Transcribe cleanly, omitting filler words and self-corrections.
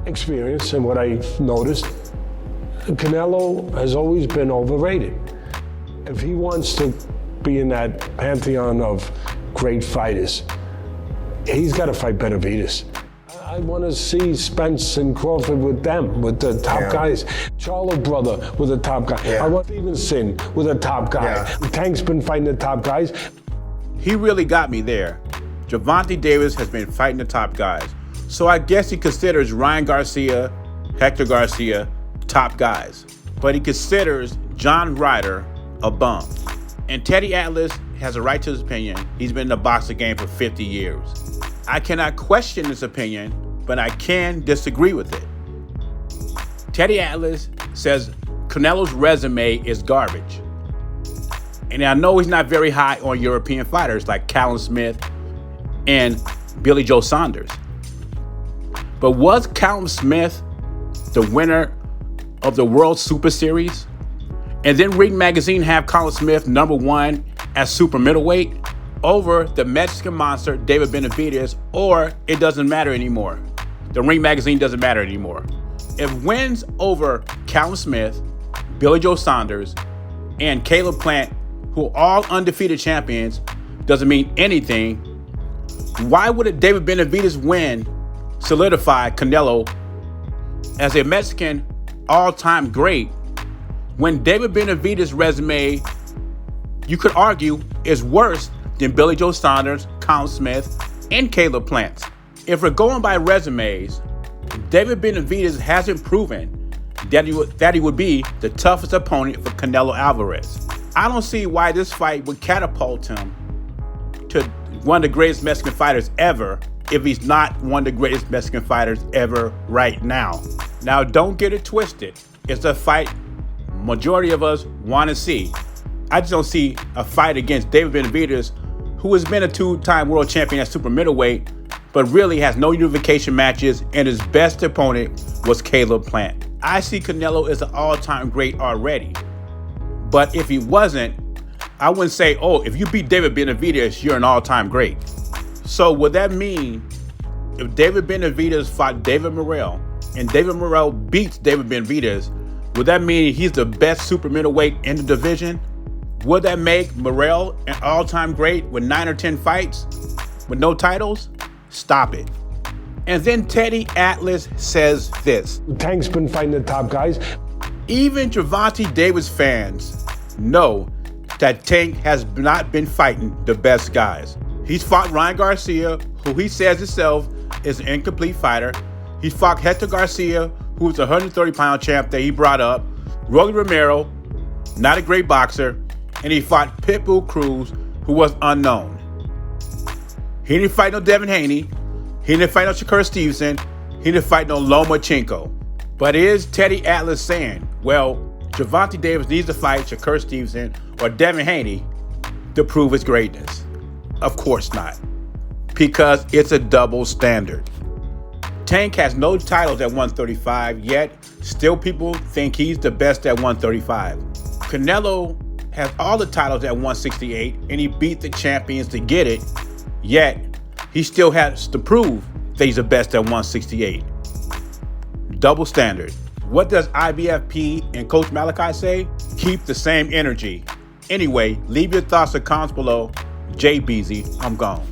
experience and what I noticed, Canelo has always been overrated. If he wants to be in that pantheon of great fighters, he's got to fight Benavidez. I want to see Spence and Crawford with them, with the top guys. Charlo brother with the top guy. I want Stevenson with a top guy. Tank's been fighting the top guys. He really got me there. Gervonta Davis has been fighting the top guys. So I guess he considers Ryan Garcia, Hector Garcia, top guys. But he considers John Ryder a bum. And Teddy Atlas has a right to his opinion. He's been in the boxing game for 50 years. I cannot question his opinion, but I can disagree with it. Teddy Atlas says Canelo's resume is garbage. And I know he's not very high on European fighters like Callum Smith and Billy Joe Saunders. But was Callum Smith the winner of the World Super Series? And then Ring Magazine have Callum Smith #1 as super middleweight over the Mexican monster David Benavidez, or it doesn't matter anymore. The Ring Magazine doesn't matter anymore. If wins over Callum Smith, Billy Joe Saunders, and Caleb Plant, who are all undefeated champions, doesn't mean anything, why would a David Benavidez win solidify Canelo as a Mexican all-time great when David Benavidez' resume, you could argue, is worse than Billy Joe Saunders, Callum Smith, and Caleb Plant's? If we're going by resumes, David Benavidez hasn't proven that he would be the toughest opponent for Canelo Alvarez. I don't see why this fight would catapult him to one of the greatest Mexican fighters ever if he's not one of the greatest Mexican fighters ever right now. Now, don't get it twisted. It's a fight majority of us want to see. I just don't see a fight against David Benavidez, who has been a two-time world champion at super middleweight, but really has no unification matches, and his best opponent was Caleb Plant. I see Canelo as an all-time great already. But if he wasn't, I wouldn't say, oh, if you beat David Benavidez, you're an all-time great. So would that mean if David Benavidez fought David Morrell, and David Morrell beats David Benavidez, would that mean he's the best super middleweight in the division? Would that make Morrell an all-time great with 9 or 10 fights with no titles? Stop it. And then Teddy Atlas says this. Tank's been fighting the top guys. Even Gervonta Davis fans know that Tank has not been fighting the best guys. He's fought Ryan Garcia, who he says himself is an incomplete fighter. He fought Hector Garcia, who was a 130-pound champ that he brought up. Rolly Romero, not a great boxer. And he fought Pitbull Cruz, who was unknown. He didn't fight no Devin Haney. He didn't fight no Shakur Stevenson. He didn't fight no Lomachenko. But is Teddy Atlas saying, well, Gervonta Davis needs to fight Shakur Stevenson or Devin Haney to prove his greatness? Of course not, because it's a double standard. Tank has no titles at 135, yet still people think he's the best at 135. Canelo has all the titles at 168, and he beat the champions to get it, yet he still has to prove that he's the best at 168. Double standard. What does IBFP and Coach Malachi say? Keep the same energy. Anyway, leave your thoughts or comments below. Jay Beasy, I'm gone.